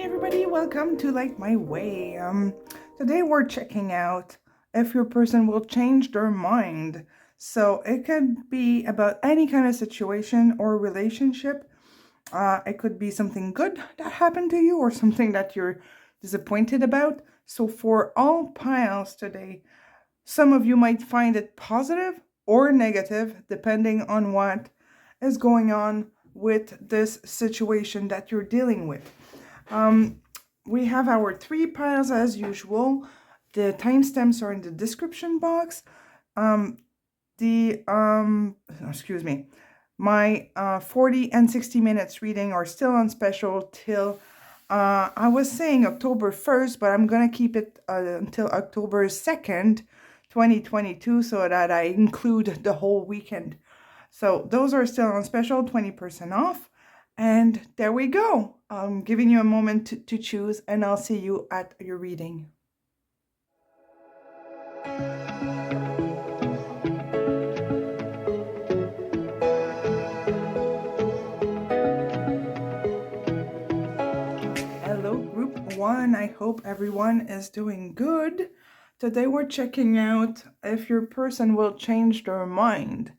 everybody, welcome to Like My Way. Today we're checking out if your person will change their mind. So it could be about any kind of situation or relationship. It could be something good that happened to you or something that you're disappointed about. So for all piles today, some of you might find it positive or negative depending on what is going on with this situation that you're dealing with. We have our 3 piles as usual. The timestamps are in the description box. Excuse me, my 40 and 60 minutes reading are still on special till I was saying October 1st, but I'm gonna keep it until October 2nd, 2022, so that I include the whole weekend. So those are still on special, 20% off. And there we go. I'm giving you a moment to choose, and I'll see you at your reading. Hello, group 1. I hope everyone is doing good. Today we're checking out if your person will change their mind.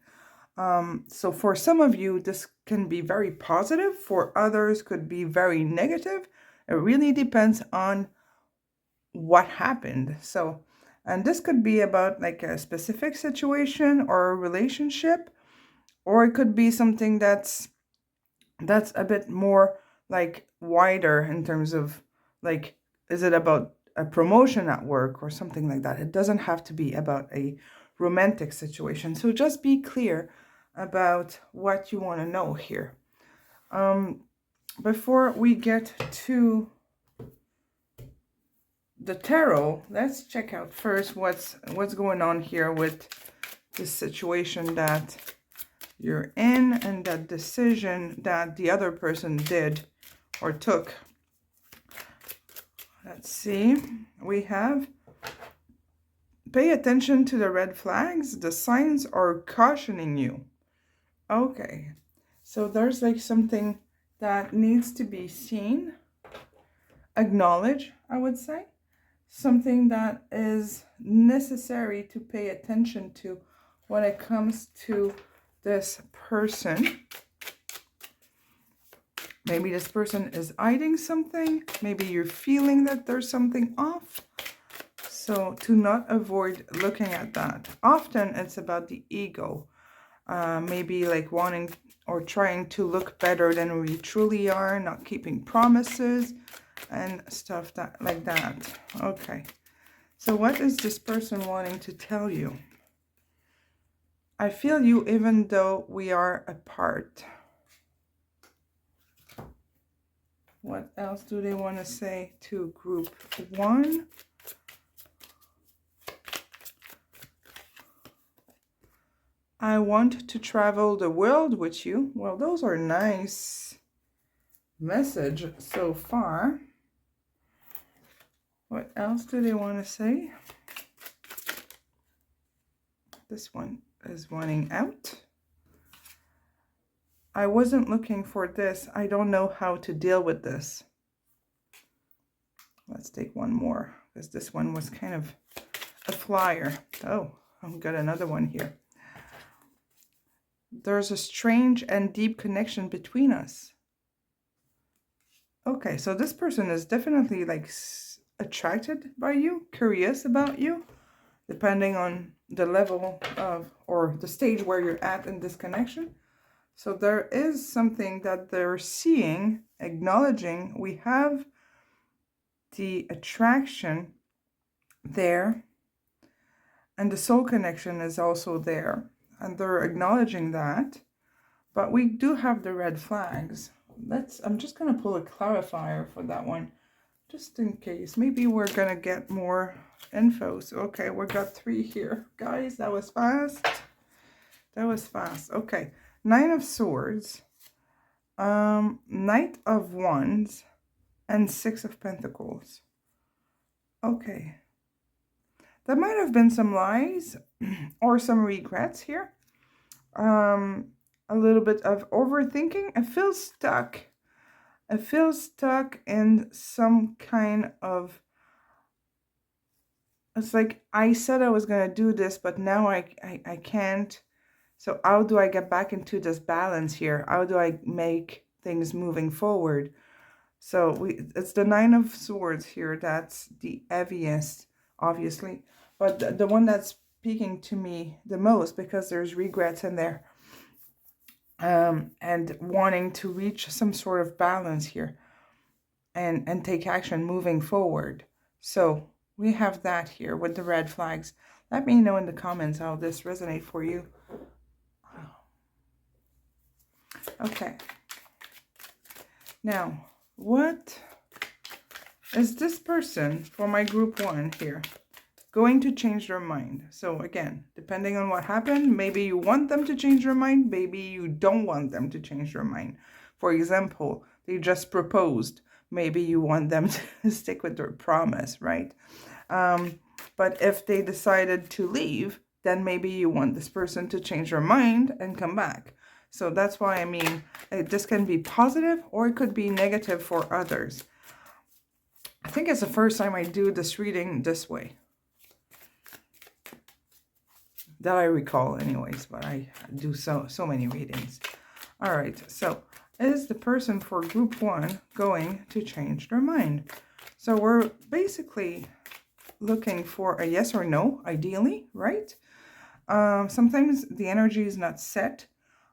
So for some of you, this can be very positive. For others, could be very negative. It really depends on what happened. So, and this could be about like a specific situation or a relationship, or it could be something that's a bit more like wider in terms of like, is it about a promotion at work or something like that? It doesn't have to be about a romantic situation. So just be clear about what you want to know here. Before we get to the tarot, let's check out first what's going on here with this situation that you're in and that decision that the other person did or took. Let's see. We have pay attention to the red flags. The signs are cautioning you. Okay, so there's like something that needs to be seen, acknowledge, I would say, something that is necessary to pay attention to when it comes to this person. Maybe this person is hiding something. Maybe you're feeling that there's something off. So to not avoid looking at that. Often it's about the ego. Maybe like wanting or trying to look better than we truly are, not keeping promises and stuff like that. Okay, so what is this person wanting to tell you? I feel you even though we are apart. What else do they want to say to group 1? I want to travel the world with you. Well, those are nice message so far. What else do they want to say? This one is wanting out. I wasn't looking for this. I don't know how to deal with this. Let's take one more because this one was kind of a flyer. Oh, I've got another one here. There's a strange and deep connection between us. Okay, so this person is definitely like attracted by you, curious about you, depending on the level of or the stage where you're at in this connection. So there is something that they're seeing, acknowledging. We have the attraction there, and the soul connection is also there, and they're acknowledging that. But we do have the red flags. I'm just going to pull a clarifier for that one, just in case. Maybe we're going to get more info. So, okay, we got 3 here. Guys, that was fast. That was fast. Okay, 9 of Swords, Knight of Wands, and 6 of Pentacles. Okay. There might have been some lies or some regrets here. A little bit of overthinking. I feel stuck. I feel stuck in some kind of, it's like I said I was going to do this, but now I can't. So how do I get back into this balance here? How do I make things moving forward? So it's the Nine of Swords here. That's the heaviest, obviously, but the one that's speaking to me the most, because there's regrets in there, and wanting to reach some sort of balance here, and take action moving forward. So we have that here with the red flags. Let me know in the comments how this resonates for you. Okay. Now, what is this person for my group 1 here going to change their mind? So again, depending on what happened, maybe you want them to change their mind, maybe you don't want them to change their mind. For example, they just proposed. Maybe you want them to stick with their promise, right? But if they decided to leave, then maybe you want this person to change their mind and come back. So that's why I mean, this can be positive or it could be negative for others. I think it's the first time I do this reading this way, that I recall anyways, but I do so many readings. All right, so is the person for group 1 going to change their mind? So we're basically looking for a yes or no, ideally, right? Sometimes the energy is not set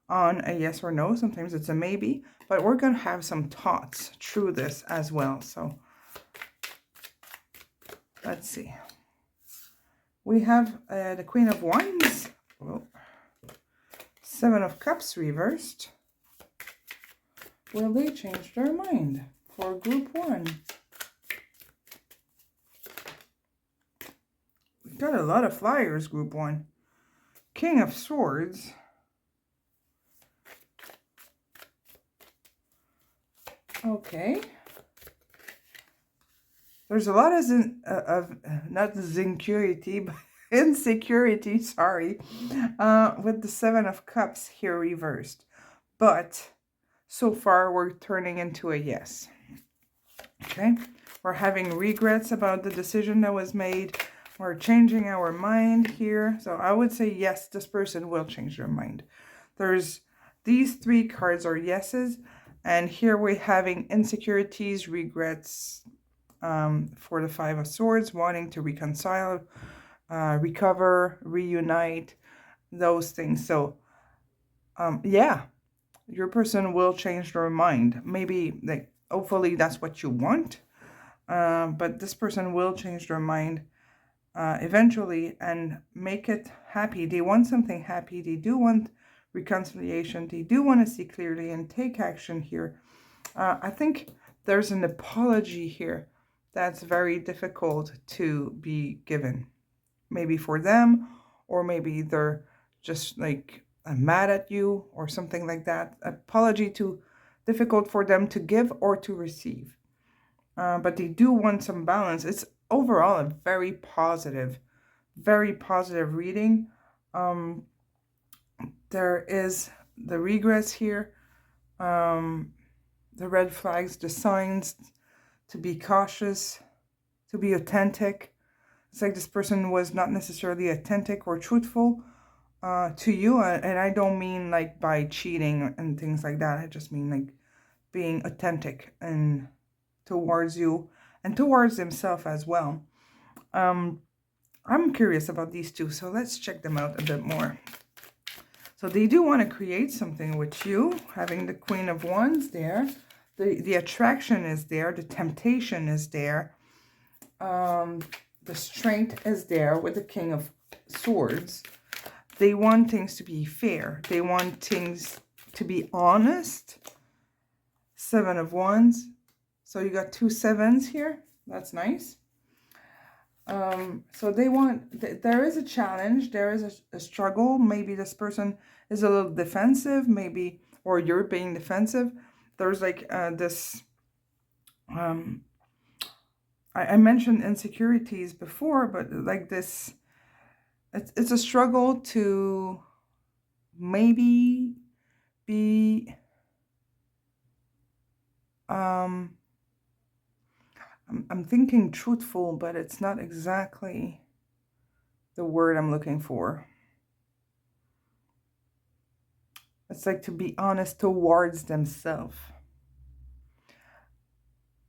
on a yes or no. Sometimes it's a maybe, but we're going to have some thoughts through this as well. So let's see. We have the Queen of Wands, Seven of Cups reversed. Will they change their mind for group 1? We've got a lot of flyers, group 1. King of Swords. Okay. There's a lot of not insecurity, but insecurity, sorry, with the Seven of Cups here reversed. But so far, we're turning into a yes. Okay? We're having regrets about the decision that was made. We're changing our mind here. So I would say, yes, this person will change their mind. There's these 3 cards are yeses. And here we're having insecurities, regrets, for the Five of Swords, wanting to reconcile, recover, reunite, those things. So, yeah, your person will change their mind. Maybe, like, hopefully that's what you want. But this person will change their mind eventually and make it happy. They want something happy. They do want reconciliation. They do want to see clearly and take action here. I think there's an apology here that's very difficult to be given. Maybe for them, or maybe they're just like mad at you or something like that. Apology too difficult for them to give or to receive. But they do want some balance. It's overall a very positive reading. There is the regrets here, the red flags, the signs to be cautious, to be authentic. It's like this person was not necessarily authentic or truthful to you. And I don't mean like by cheating and things like that. I just mean like being authentic and towards you and towards himself as well. I'm curious about these two, so let's check them out a bit more. So they do want to create something with you, having the Queen of Wands there. The attraction is there. The temptation is there. The strength is there with the King of Swords. They want things to be fair. They want things to be honest. Seven of Wands. So you got 2 sevens here. That's nice. So they want, there is a challenge. There is a struggle. Maybe this person is a little defensive. Maybe, or you're being defensive. There's like this, I mentioned insecurities before, but like this, it's a struggle to maybe be I'm thinking truthful, but it's not exactly the word I'm looking for. It's like to be honest towards themselves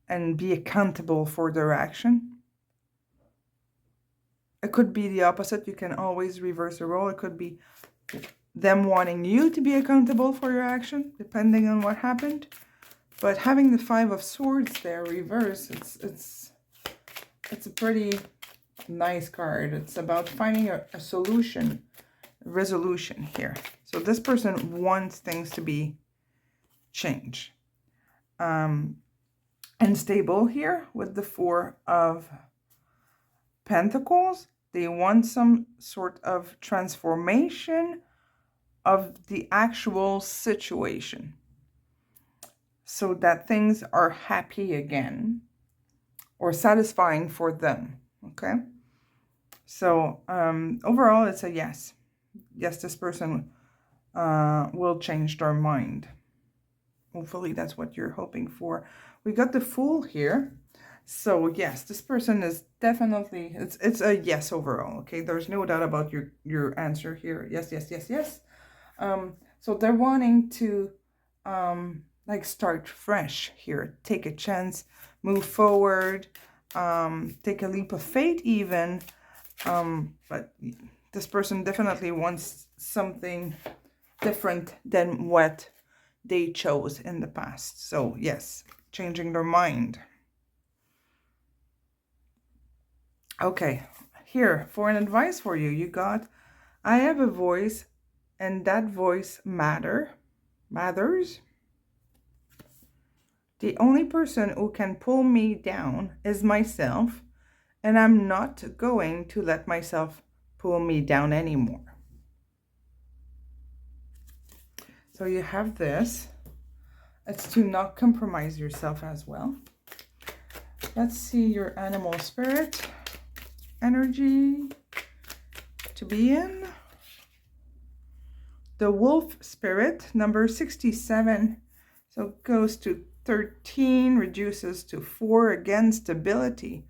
and be accountable for their action. It could be the opposite. You can always reverse the role. It could be them wanting you to be accountable for your action, depending on what happened. But having the Five of Swords there reverse, it's a pretty nice card. It's about finding a solution, a resolution here. So this person wants things to be changed. And stable here with the Four of Pentacles. They want some sort of transformation of the actual situation so that things are happy again or satisfying for them. Okay, so overall it's a yes. Yes, this person will change their mind. Hopefully that's what you're hoping for. We got the Fool here. So yes, this person is definitely, it's a yes overall. Okay, there's no doubt about your answer here. Yes, yes, yes, yes. So they're wanting to like start fresh here, take a chance, move forward, take a leap of faith even. But this person definitely wants something different than what they chose in the past. So yes, changing their mind. Okay, here for an advice for you, you got, I have a voice and that voice matters. The only person who can pull me down is myself, and I'm not going to let myself pull me down anymore. So you have this. It's to not compromise yourself as well. Let's see your animal spirit energy to be in. The wolf spirit, number 67. So it goes to 13, reduces to 4. Again, stability.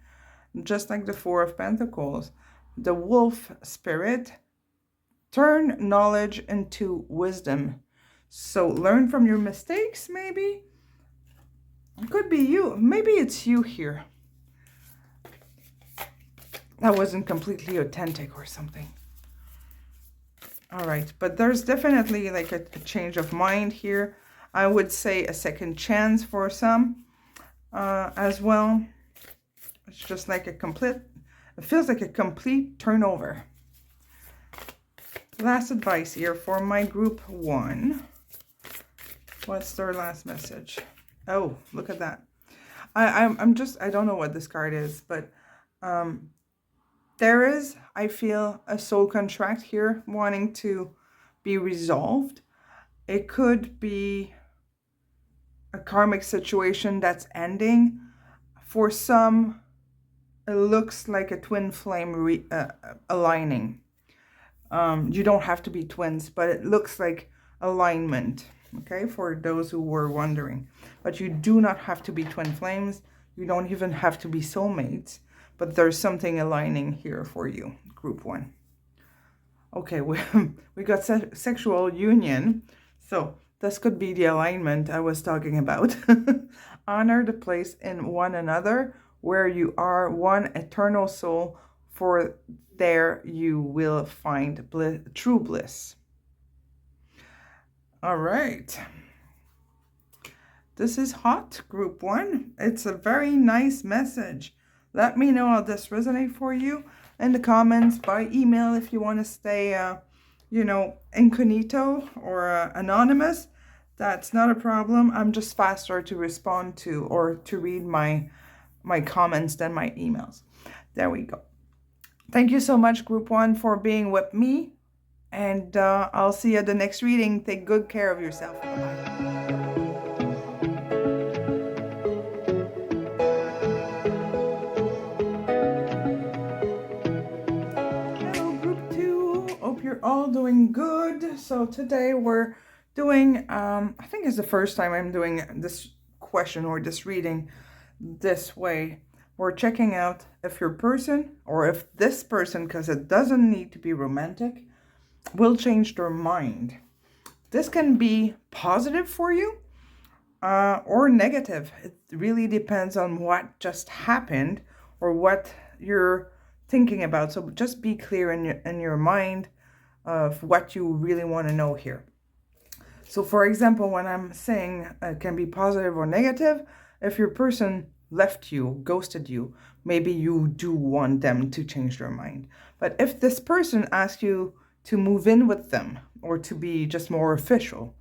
Just like the Four of Pentacles. The wolf spirit, turn knowledge into wisdom. So learn from your mistakes, maybe. It could be you. Maybe it's you here. That wasn't completely authentic or something. All right, but there's definitely like a change of mind here. I would say a second chance for some as well. It's just like it feels like a complete turnover. Last advice here for my group 1. What's their last message? Oh, look at that. I don't know what this card is, but there is, I feel, a soul contract here wanting to be resolved. It could be a karmic situation that's ending. For some, it looks like a twin flame aligning. You don't have to be twins, but it looks like alignment, okay, for those who were wondering. But you do not have to be twin flames. You don't even have to be soulmates. But there's something aligning here for you, group 1. Okay, we got sexual union. So this could be the alignment I was talking about. Honor the place in one another where you are one eternal soul, for there you will find true bliss. All right. This is hot, group 1. It's a very nice message. Let me know how this resonates for you in the comments, by email if you want to stay, incognito or anonymous. That's not a problem. I'm just faster to respond to or to read my comments than my emails. There we go. Thank you so much, group 1, for being with me. And I'll see you at the next reading. Take good care of yourself. Bye-bye. You're all doing good. So today we're doing I think it's the first time I'm doing this question or this reading this way, we're checking out if your person, or if this person, because it doesn't need to be romantic, will change their mind. This can be positive for you or negative. It really depends on what just happened or what you're thinking about. So just be clear in your mind of what you really want to know here. So for example, when I'm saying it can be positive or negative, if your person left you, ghosted you, maybe you do want them to change their mind. But if this person asks you to move in with them or to be just more official,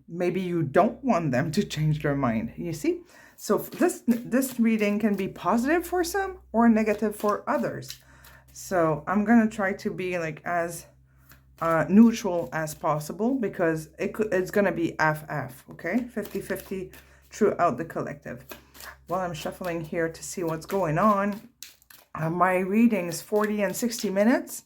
maybe you don't want them to change their mind, you see? So this reading can be positive for some or negative for others. So I'm going to try to be like as neutral as possible, because it's going to be half-half, okay? 50-50 throughout the collective. While I'm shuffling here to see what's going on, my readings 40 and 60 minutes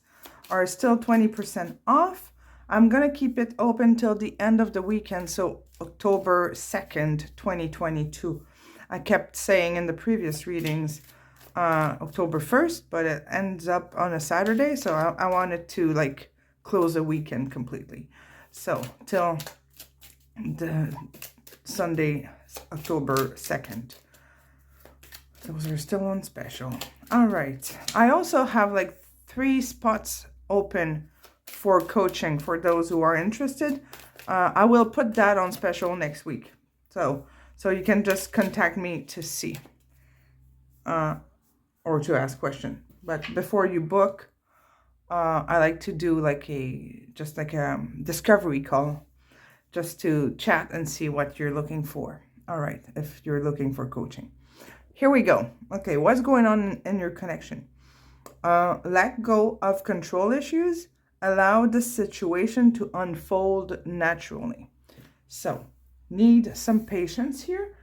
are still 20% off. I'm going to keep it open till the end of the weekend, so October 2nd, 2022. I kept saying in the previous readings October 1st, but it ends up on a Saturday, so I wanted to like close the weekend completely. So till the Sunday, October 2nd. Those are still on special. All right. I also have like 3 spots open for coaching for those who are interested. I will put that on special next week. So you can just contact me to see or to ask question. But before you book, I like to do like a discovery call just to chat and see what you're looking for. All right, if you're looking for coaching. Here we go. Okay, what's going on in your connection? Let go of control issues. Allow the situation to unfold naturally. So, need some patience here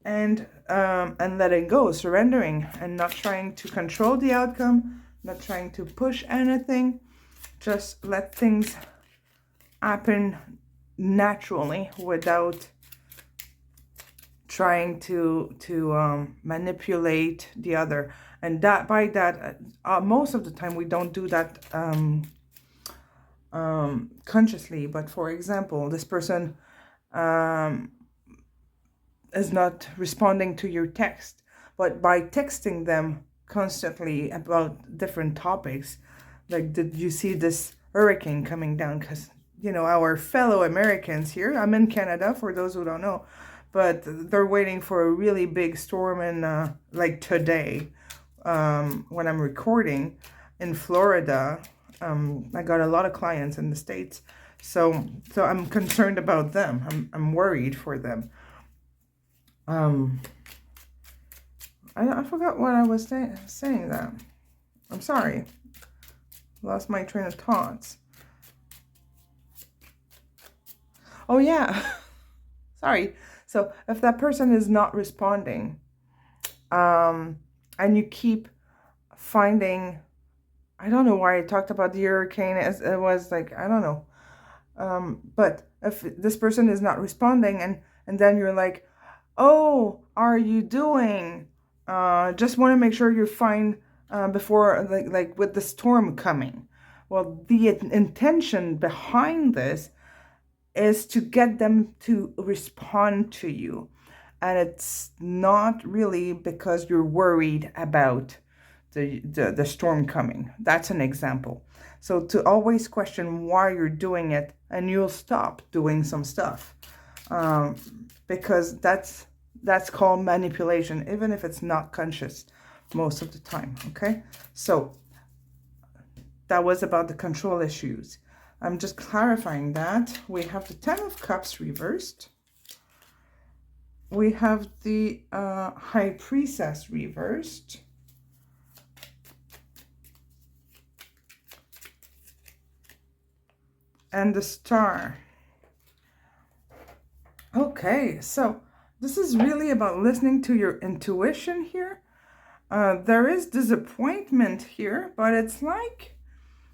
and letting go, surrendering, and not trying to control the outcome, not trying to push anything. Just let things happen naturally without trying to manipulate the other. And that by that, most of the time we don't do that consciously. But for example, this person is not responding to your text, but by texting them constantly about different topics, like, did you see this hurricane coming down? Because, you know, our fellow Americans here, I'm in Canada for those who don't know, but they're waiting for a really big storm in like today, when I'm recording in Florida. I got a lot of clients in the States, so I'm concerned about them. I'm worried for them. I forgot what I was saying that. I'm sorry. Lost my train of thoughts. Oh yeah. Sorry. So if that person is not responding, and you keep finding, I don't know why I talked about the hurricane, as it was like, I don't know. But if this person is not responding and then you're like, oh, are you doing? Just want to make sure you're fine before like with the storm coming. Well, the intention behind this is to get them to respond to you. And it's not really because you're worried about the storm coming. That's an example. So to always question why you're doing it, and you'll stop doing some stuff. Because that's called manipulation, even if it's not conscious most of the time, okay? So that was about the control issues. I'm just clarifying that. We have the 10 of Cups reversed. We have the High Priestess reversed. And the Star. Okay, so this is really about listening to your intuition here. There is disappointment here, but it's like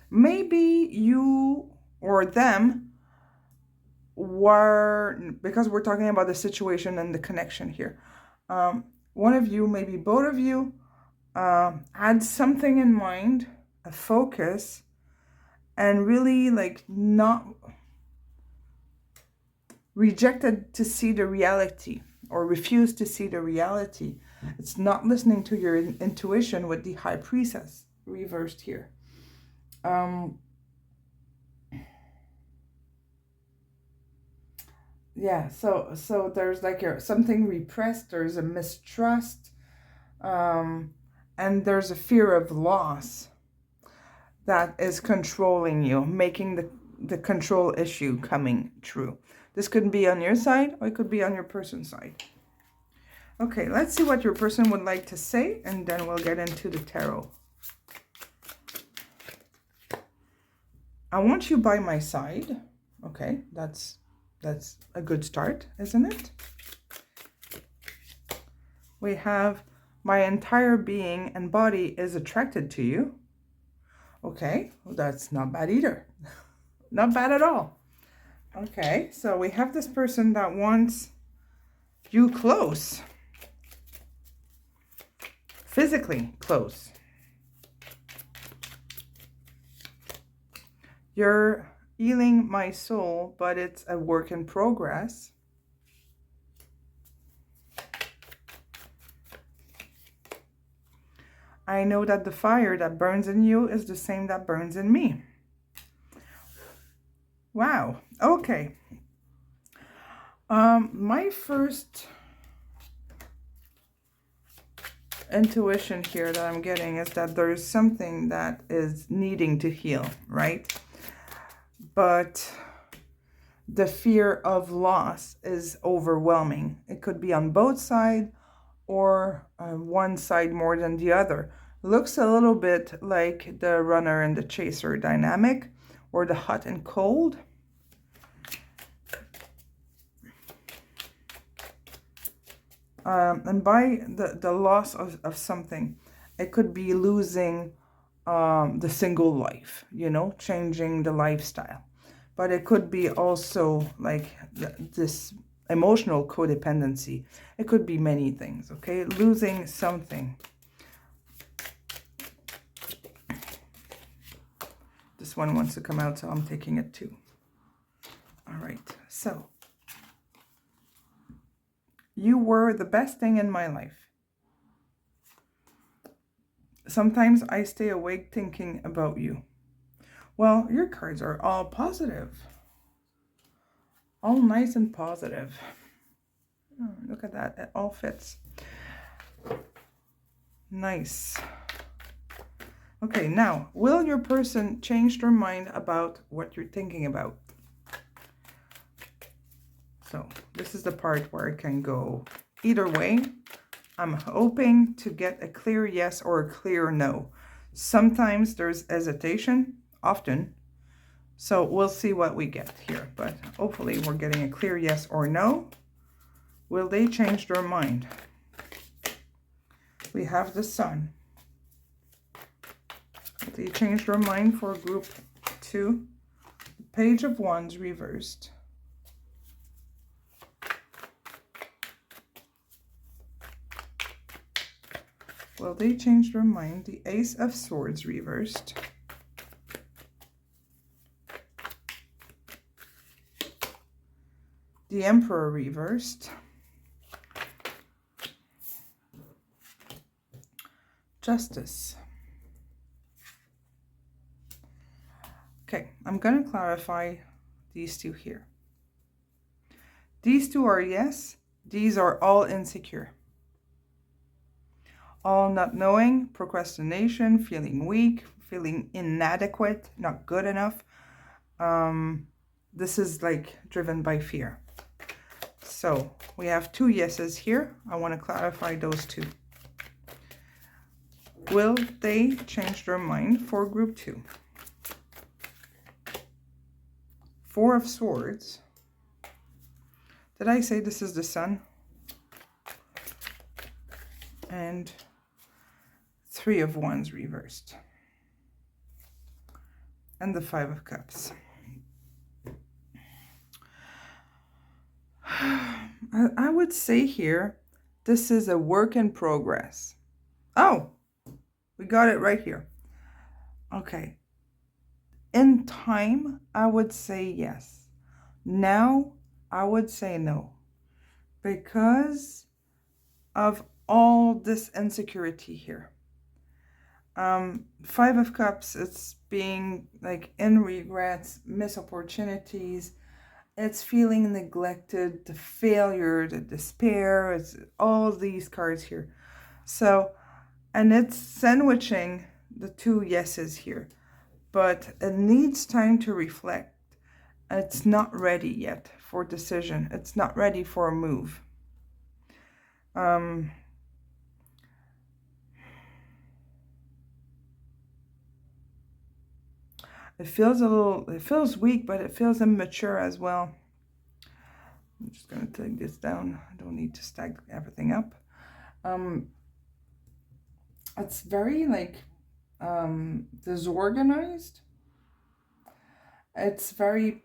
maybe you or them because we're talking about the situation and the connection here. One of you, maybe both of you, had something in mind, a focus, and really like not rejected to see the reality or refused to see the reality. It's not listening to your intuition with the High Priestess reversed here. Yeah, so there's like something repressed, there's a mistrust, and there's a fear of loss that is controlling you, making the control issue coming true. This could be on your side, or it could be on your person's side. Okay, let's see what your person would like to say, and then we'll get into the tarot. I want you by my side. Okay, that's a good start, isn't it? We have my entire being and body is attracted to you. Okay, well, that's not bad either. Not bad at all. Okay, so we have this person that wants you close. Physically close. You're healing my soul, but it's a work in progress. I know that the fire that burns in you is the same that burns in me. Wow. Okay. My first intuition here that I'm getting is that there is something that is needing to heal, right? But the fear of loss is overwhelming. It could be on both sides or one side more than the other. Looks a little bit like the runner and the chaser dynamic, or the hot and cold. And by the loss of something, it could be losing the single life, you know, changing the lifestyle. But it could be also like this emotional codependency. It could be many things, okay? Losing something. This one wants to come out, so I'm taking it too. All right, so you were the best thing in my life. Sometimes I stay awake thinking about you. Well, your cards are all positive. All nice and positive. Oh, look at that. It all fits. Nice. Okay, now, will your person change their mind about what you're thinking about? So, this is the part where it can go either way. I'm hoping to get a clear yes or a clear no. Sometimes there's hesitation, often. So we'll see what we get here. But hopefully we're getting a clear yes or no. Will they change their mind? We have the Sun. Will they change their mind for group 2? Page of Wands reversed. Will they change their mind? The Ace of Swords reversed. The Emperor reversed. Justice. Okay, I'm going to clarify these two here. These two are yes. These are all insecure. All not knowing, procrastination, feeling weak, feeling inadequate, not good enough. This is like driven by fear. So we have two yeses here. I want to clarify those two. Will they change their mind for group 2? Four of Swords. Did I say this is the Sun? And Three of Wands reversed. And the Five of Cups. I would say here, this is a work in progress. Oh, we got it right here. Okay. In time, I would say yes. Now, I would say no. Because of all this insecurity here. Five of Cups, it's being like in regrets, missed opportunities. It's feeling neglected, the failure, the despair. It's all these cards here. So, and it's sandwiching the two yeses here. But it needs time to reflect. It's not ready yet for decision. It's not ready for a move. It feels weak, but it feels immature as well. I'm just going to take this down. I don't need to stack everything up. It's very like disorganized. It's very,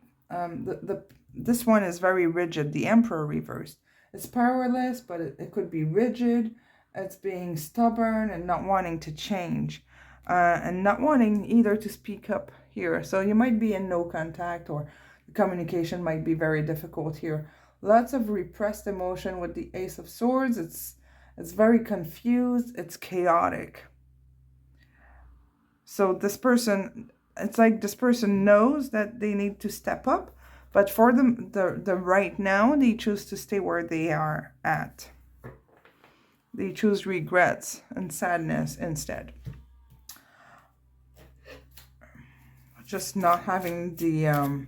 this one is very rigid. The Emperor reversed. It's powerless, but it could be rigid. It's being stubborn and not wanting to change. And not wanting either to speak up here. So you might be in no contact, or the communication might be very difficult here. Lots of repressed emotion with the Ace of Swords. It's very confused. It's chaotic. So this person, it's like this person knows that they need to step up, but for the right now, they choose to stay where they are at. They choose regrets and sadness instead. Just not having the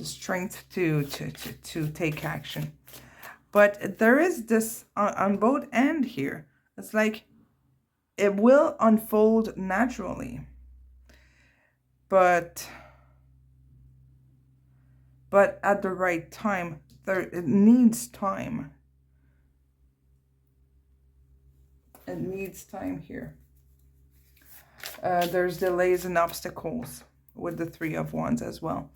strength to take action. But there is this on both ends here. It's like it will unfold naturally. But at the right time, it needs time. It needs time here. There's delays and obstacles with the Three of Wands as well.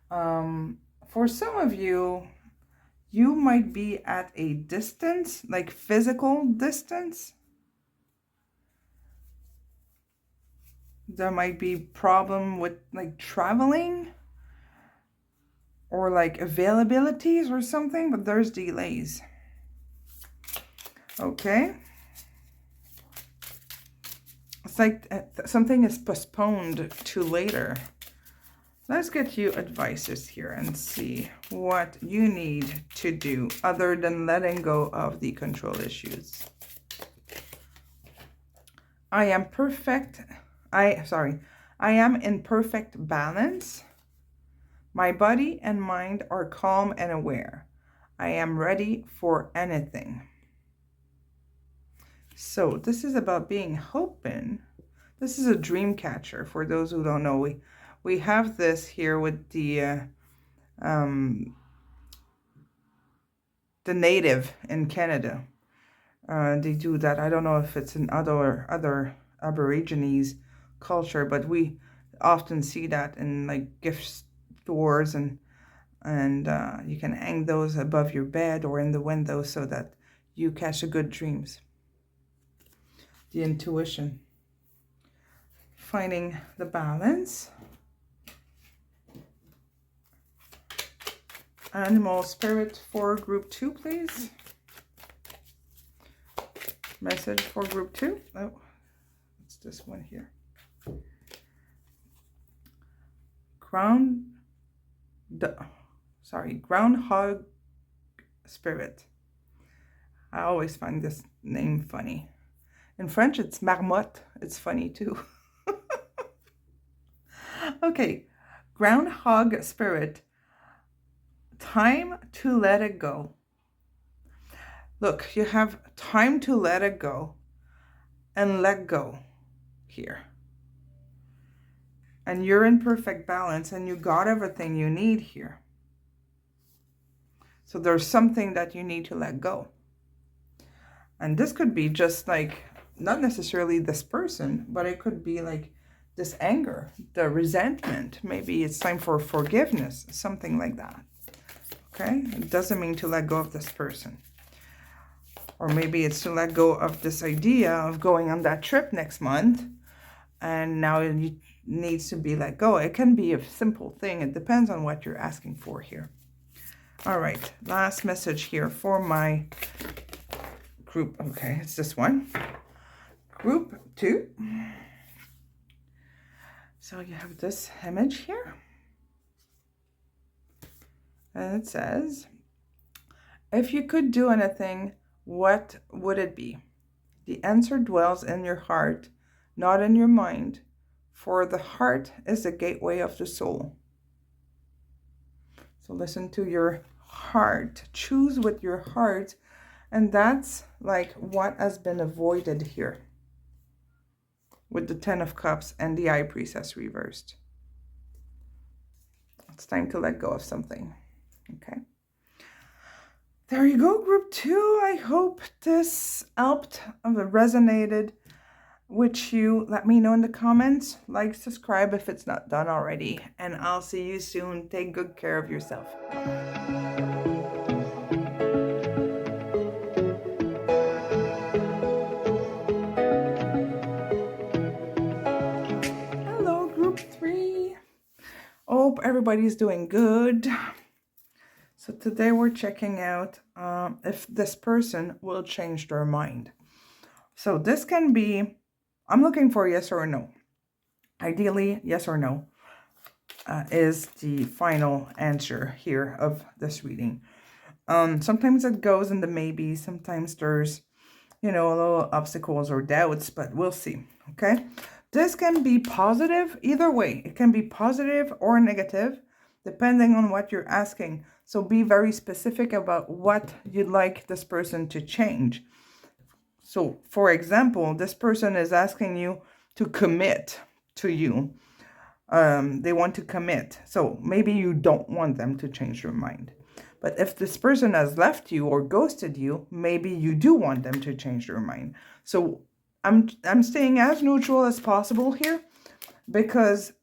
For some of you, you might be at a distance, like physical distance. There might be problem with like traveling or like availabilities or something, but there's delays. Okay. It's like something is postponed to later. Let's get you advices here and see what you need to do other than letting go of the control issues. I am in perfect balance. My body and mind are calm and aware. I am ready for anything. So this is about being open. This is a dream catcher for those who don't know. We have this here with the native in Canada. They do that. I don't know if it's in other Aborigines culture, but we often see that in like gift stores, and you can hang those above your bed or in the window so that you catch a good dreams. The intuition. Finding the balance. Animal spirit for group 2, please. Message for group 2. Oh, it's this one here. Groundhog spirit. I always find this name funny. In French, it's marmotte. It's funny too. Okay, groundhog spirit. Time to let it go. Look, you have time to let it go and let go here. And you're in perfect balance and you got everything you need here. So there's something that you need to let go. And this could be just like, not necessarily this person, but it could be like this anger, the resentment. Maybe it's time for forgiveness, something like that. Okay, it doesn't mean to let go of this person. Or maybe it's to let go of this idea of going on that trip next month. And now it needs to be let go. It can be a simple thing. It depends on what you're asking for here. All right, last message here for my group. Okay, it's this one. Group 2. So you have this image here. And it says, if you could do anything, what would it be? The answer dwells in your heart, not in your mind, for the heart is the gateway of the soul. So listen to your heart. Choose with your heart. And that's like what has been avoided here with the 10 of Cups and the High Priestess reversed. It's time to let go of something. Okay. There you go, group 2. I hope this helped, resonated with you. Let me know in the comments. Like, subscribe if it's not done already. And I'll see you soon. Take good care of yourself. Hello, group 3. Hope everybody's doing good. So today we're checking out if this person will change their mind. So this can be, I'm looking for yes or no. Ideally, yes or no is the final answer here of this reading. Sometimes it goes in the maybe. Sometimes there's, little obstacles or doubts, but we'll see. Okay. This can be positive either way. It can be positive or negative, depending on what you're asking. So be very specific about what you'd like this person to change. So, for example, this person is asking you to commit to you. They want to commit. So maybe you don't want them to change their mind. But if this person has left you or ghosted you, maybe you do want them to change their mind. So I'm staying as neutral as possible here, because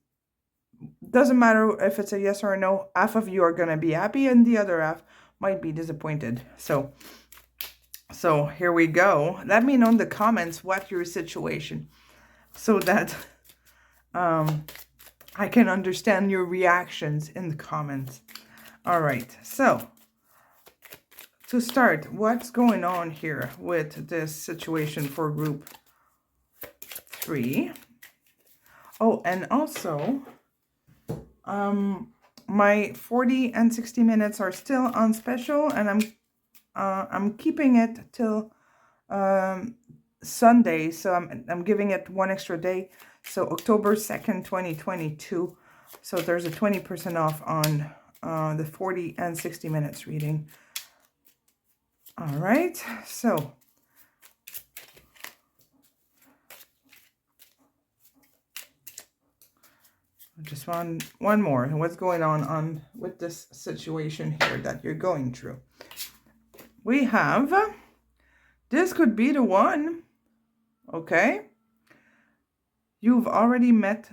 it doesn't matter if it's a yes or a no. Half of you are going to be happy and the other half might be disappointed. So here we go. Let me know in the comments what your situation, so that I can understand your reactions in the comments. All right, so to start, what's going on here with this situation for group 3? Oh, and also, my 40 and 60 minutes are still on special, and I'm keeping it till Sunday, so I'm giving it one extra day. So October 2nd, 2022. So there's a 20% off on the 40 and 60 minutes reading. All right, so just one more. What's going on with this situation here that you're going through? We have, this could be the one. Okay, you've already met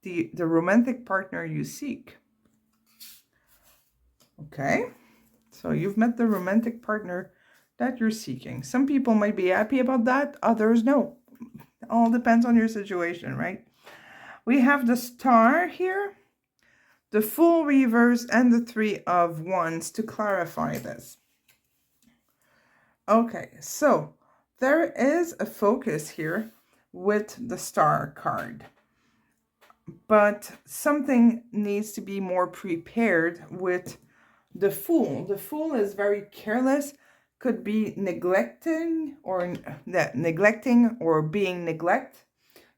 the romantic partner you seek. Okay, so you've met the romantic partner that you're seeking. Some people might be happy about that, others no. It all depends on your situation, right? We have the Star here, the Fool reverse, and the 3 of Wands to clarify this. Okay, so there is a focus here with the Star card, but something needs to be more prepared with the Fool. The Fool is very careless, could be neglecting or being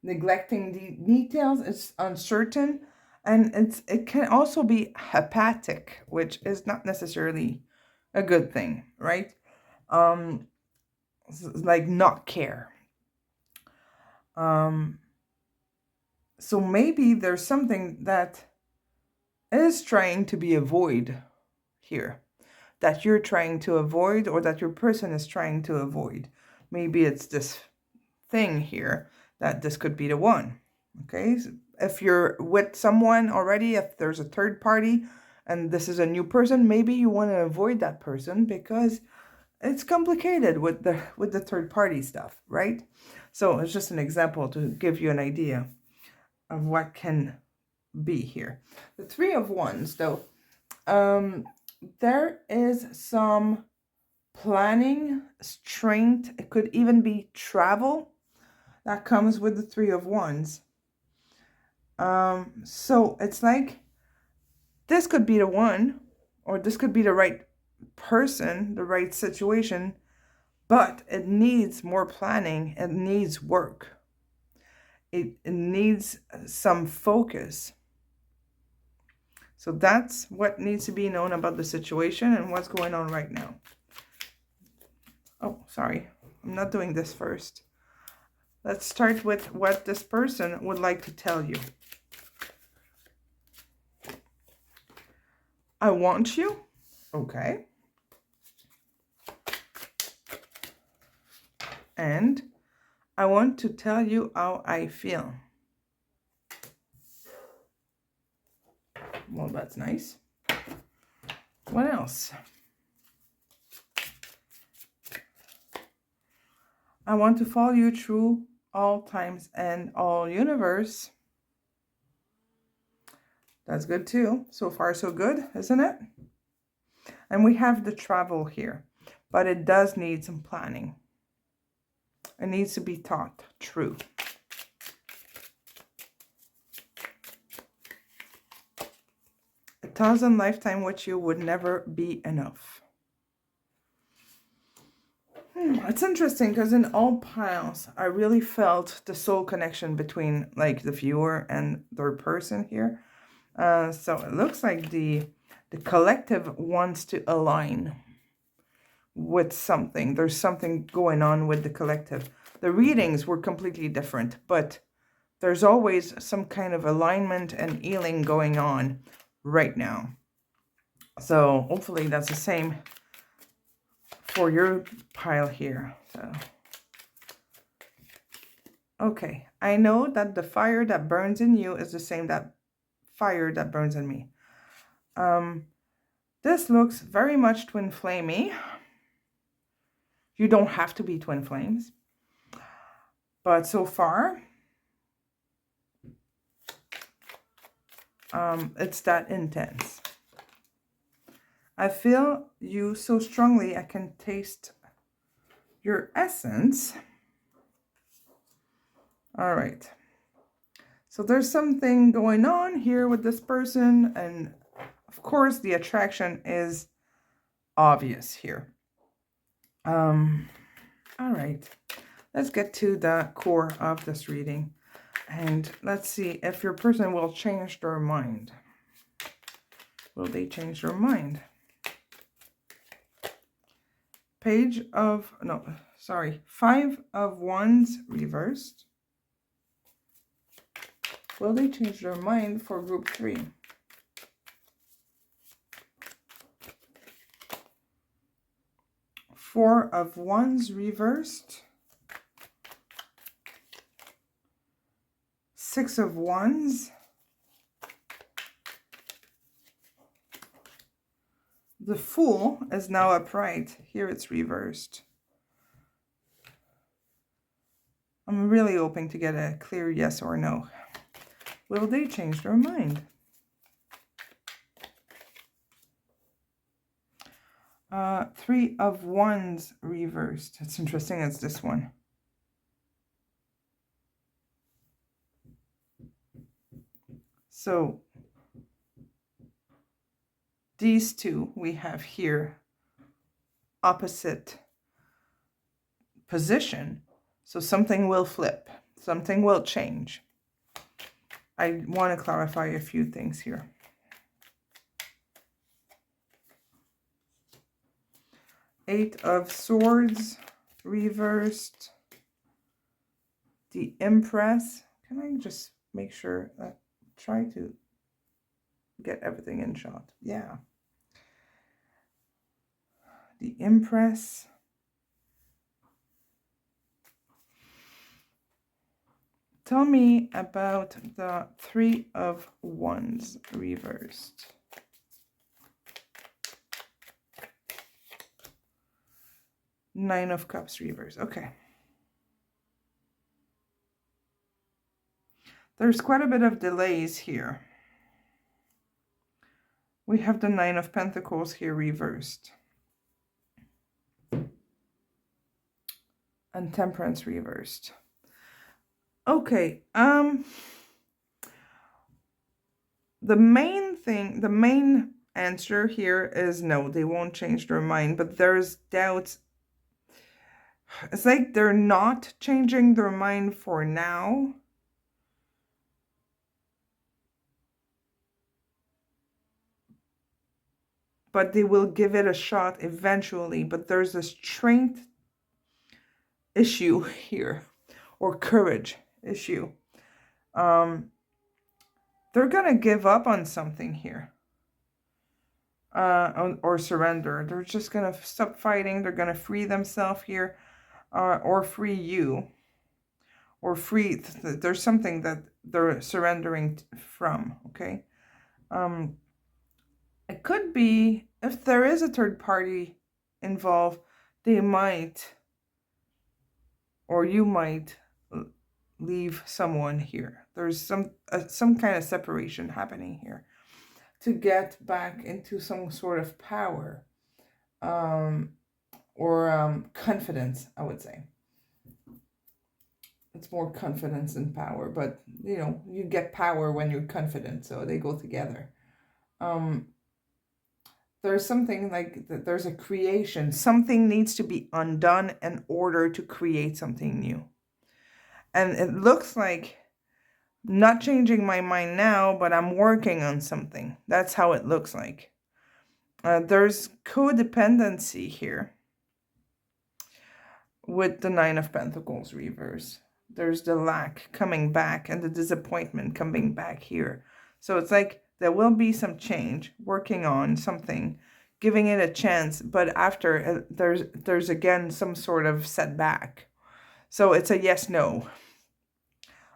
neglecting the details. Is uncertain, and it can also be apathic, which is not necessarily a good thing, right? Like not care. So maybe there's something that is trying to be avoided here, that you're trying to avoid, or that your person is trying to avoid. Maybe it's this thing here, that this could be the one. Okay, so if you're with someone already, if there's a third party, and this is a new person, maybe you want to avoid that person because it's complicated with the third party stuff, right? So it's just an example to give you an idea of what can be here. The Three of Wands, though, there is some planning, strength. It could even be travel that comes with the Three of Wands. So it's like this could be the one, or this could be the right person, the right situation, but it needs more planning. It needs work. It needs some focus. So that's what needs to be known about the situation and what's going on right now. Oh, sorry. I'm not doing this first. Let's start with what this person would like to tell you. I want you. Okay. And I want to tell you how I feel. Well, that's nice. What else? I want to follow you through all times and all universe. That's good too. So far, so good, isn't it? And we have the travel here, but it does need some planning. It needs to be thought through. A 1,000 lifetime with you would never be enough. It's interesting because in all piles, I really felt the soul connection between like the viewer and their person here. So it looks like the collective wants to align with something. There's something going on with the collective. The readings were completely different, but there's always some kind of alignment and healing going on right now. So hopefully that's the same for your pile here. So okay, I know that the fire that burns in you is the same that fire that burns in me. This looks very much twin flamey. You don't have to be twin flames, but so far it's that intense. I feel you so strongly. I can taste your essence. All right. So there's something going on here with this person. And of course, the attraction is obvious here. All right. Let's get to the core of this reading. And let's see if your person will change their mind. Will they change their mind? Five of Wands reversed. Will they change their mind for group 3? Four of Wands reversed. Six of Wands. The Fool is now upright. Here it's reversed. I'm really hoping to get a clear yes or no. Will they change their mind? Three of Wands reversed. It's interesting, it's this one. So these two we have here, opposite position. So something will flip, something will change. I want to clarify a few things here. Eight of Swords reversed. The Empress. Can I just make sure that try to get everything in shot? Yeah. The Empress. Tell me about the Three of Wands reversed. Nine of Cups reverse. Okay. There's quite a bit of delays here. We have the Nine of Pentacles here reversed. And Temperance reversed. Okay, the main answer here is no, they won't change their mind, but there's doubts. It's like they're not changing their mind for now. But they will give it a shot eventually. But there's a strength issue here, or courage issue. They're gonna give up on something here, or surrender. They're just gonna stop fighting. They're gonna free themselves here, or free you, or free. There's something that they're surrendering from. Okay. It could be, if there is a third party involved, they might, or you might, leave someone here. There's some kind of separation happening here to get back into some sort of power, or confidence, I would say. It's more confidence and power, but you know, you get power when you're confident, so they go together. There's something like that. There's a creation. Something needs to be undone in order to create something new. And it looks like not changing my mind now, but I'm working on something. That's how it looks like. There's codependency here with the Nine of Pentacles reverse. There's the lack coming back and the disappointment coming back here. So it's like there will be some change, working on something, giving it a chance, but after there's again some sort of setback. So it's a yes, no.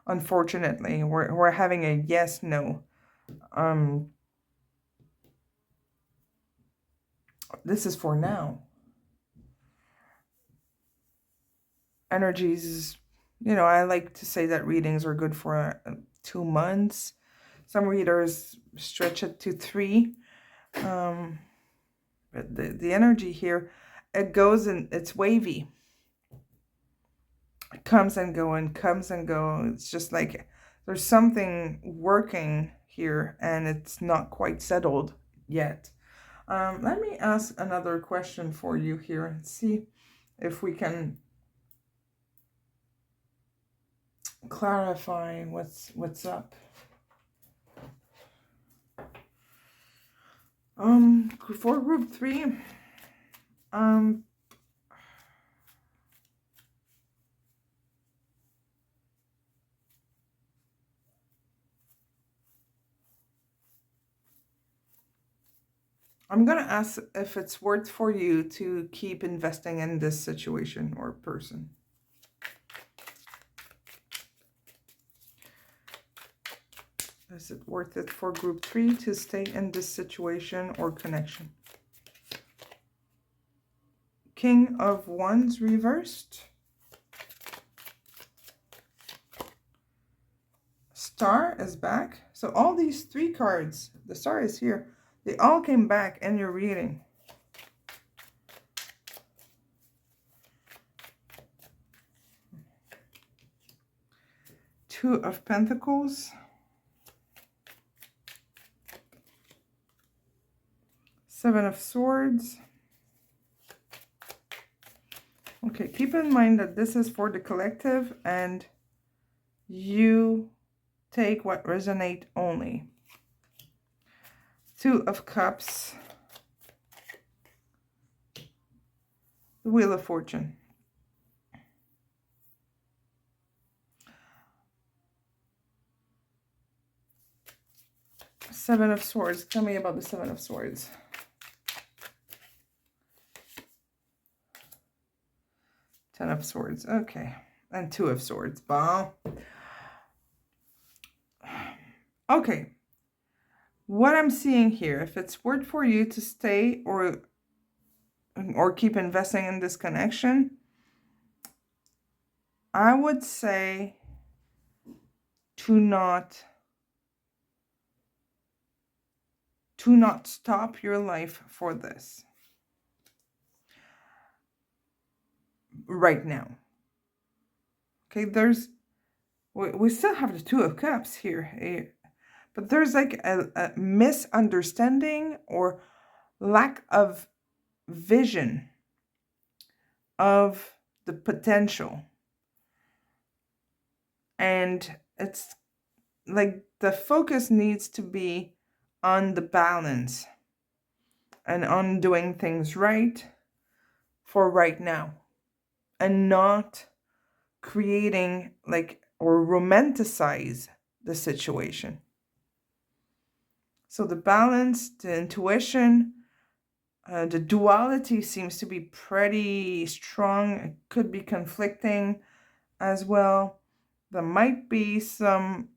Unfortunately, we're having a yes, no. This is for now. Energies, you know, I like to say that readings are good for 2 months. Some readers stretch it to 3. But the energy here, it goes and it's wavy. It comes and go and comes and go. It's just like there's something working here and it's not quite settled yet. Let me ask another question for you here and see if we can clarify what's up. For group 3, I'm gonna ask if it's worth for you to keep investing in this situation or person. Is it worth it for group 3 to stay in this situation or connection? King of Wands reversed. Star is back. So all these 3 cards, the Star is here. They all came back in your reading. Two of Pentacles. Seven of Swords. Okay, keep in mind that this is for the collective and you take what resonates only. Two of Cups. The Wheel of Fortune. Seven of Swords. Tell me about the Seven of Swords. Ten of Swords. Okay. And Two of Swords. Wow. Okay. What I'm seeing here, if it's worth for you to stay or or keep investing in this connection, I would say to not stop your life for this right now. Okay, we still have the Two of Cups here, but there's like a misunderstanding or lack of vision of the potential. And it's like the focus needs to be on the balance and on doing things right for right now, and not creating like or romanticize the situation. So the balance, the intuition, the duality seems to be pretty strong. It could be conflicting as well. There might be some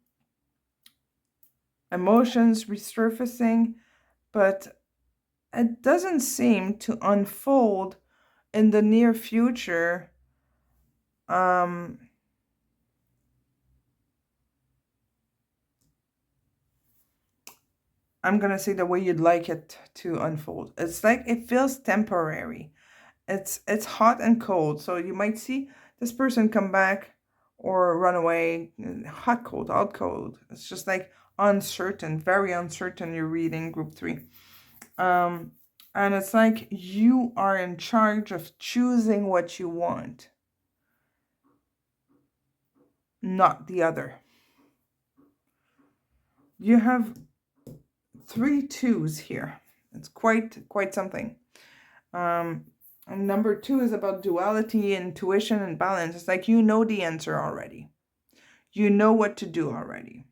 emotions resurfacing, but it doesn't seem to unfold in the near future. I'm gonna say the way you'd like it to unfold. It's like it feels temporary. It's hot and cold. So you might see this person come back or run away. Hot, cold, hot, cold. It's just like uncertain, very uncertain. You're reading group 3. And it's like you are in charge of choosing what you want, not the other. You have 3 2s here. It's quite something. And number 2 is about duality, intuition, and balance. It's like you know the answer already. You know what to do already.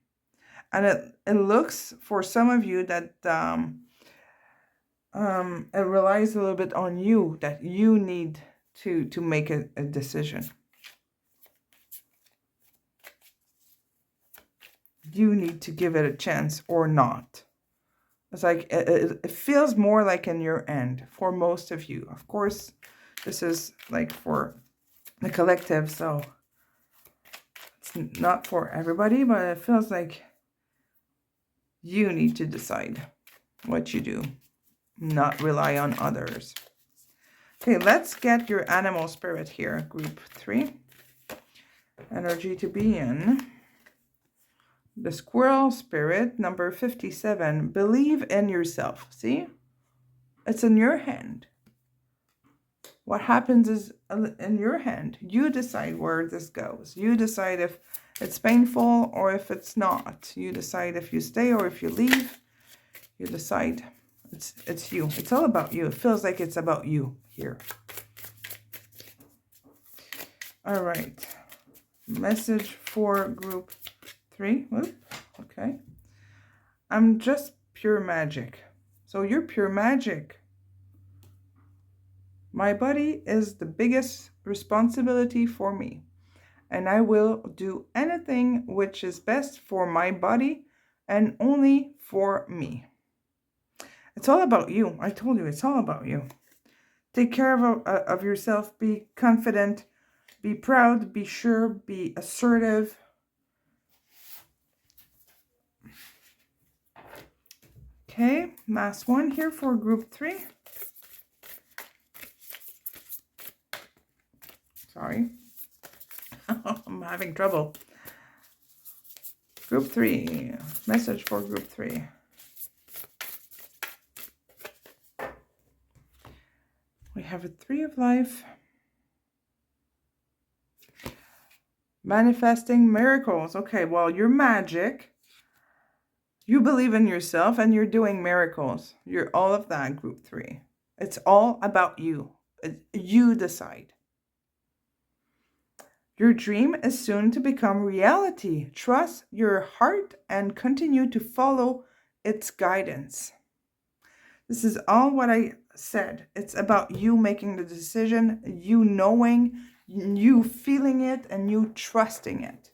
And it looks for some of you that it relies a little bit on you, that you need to make a decision. You need to give it a chance or not. It's like it feels more like in your end for most of you. Of course, this is like for the collective, so it's not for everybody, but it feels like you need to decide what you do, not rely on others. Okay, let's get your animal spirit here, group 3. Energy to be in. The squirrel spirit, number 57. Believe in yourself. See? It's in your hand. What happens is in your hand. You decide where this goes. You decide if it's painful or if it's not. You decide if you stay or if you leave. You decide. It's you. It's all about you. It feels like it's about you here. All right. Message for group 3. Whoop. Okay. I'm just pure magic. So you're pure magic. My body is the biggest responsibility for me, and I will do anything which is best for my body and only for me. It's all about you. I told you, it's all about you. Take care of yourself. Be confident. Be proud. Be sure. Be assertive. Okay, last one here for group 3. Sorry. I'm having trouble. Group 3. Message for group 3. We have a 3 of life. Manifesting miracles. Okay, well, you're magic. You believe in yourself and you're doing miracles. You're all of that, group 3. It's all about you. You decide. Your dream is soon to become reality. Trust your heart and continue to follow its guidance. This is all what I said. It's about you making the decision, you knowing, you feeling it, and you trusting it.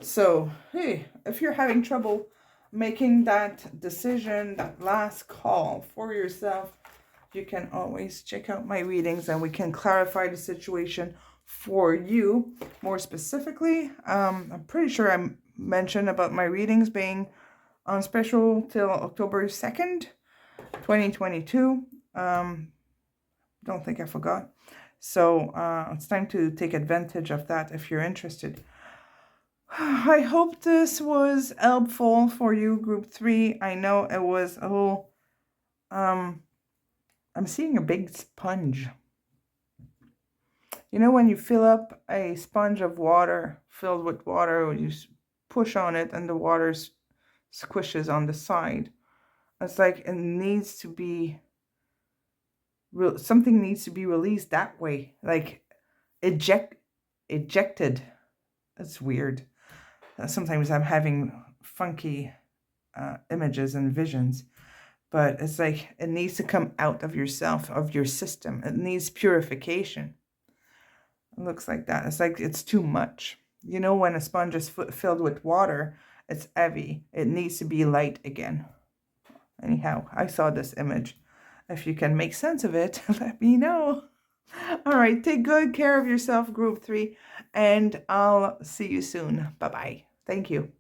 So, hey, if you're having trouble making that decision, that last call for yourself, you can always check out my readings and we can clarify the situation for you more specifically. I'm pretty sure I mentioned about my readings being on special till October 2nd, 2022. Don't think I forgot. So it's time to take advantage of that if you're interested. I hope this was helpful for you, group 3. I know it was a little, I'm seeing a big sponge. You know when you fill up a sponge of water, filled with water, you push on it and the water squishes on the side. It's like it needs to be, something needs to be released that way, like ejected. That's weird. Sometimes I'm having funky images and visions, but it's like it needs to come out of yourself, of your system. It needs purification. It looks like that. It's like it's too much. You know, when a sponge is filled with water, it's heavy. It needs to be light again. Anyhow, I saw this image. If you can make sense of it, let me know. All right, take good care of yourself, group 3, and I'll see you soon. Bye-bye. Thank you.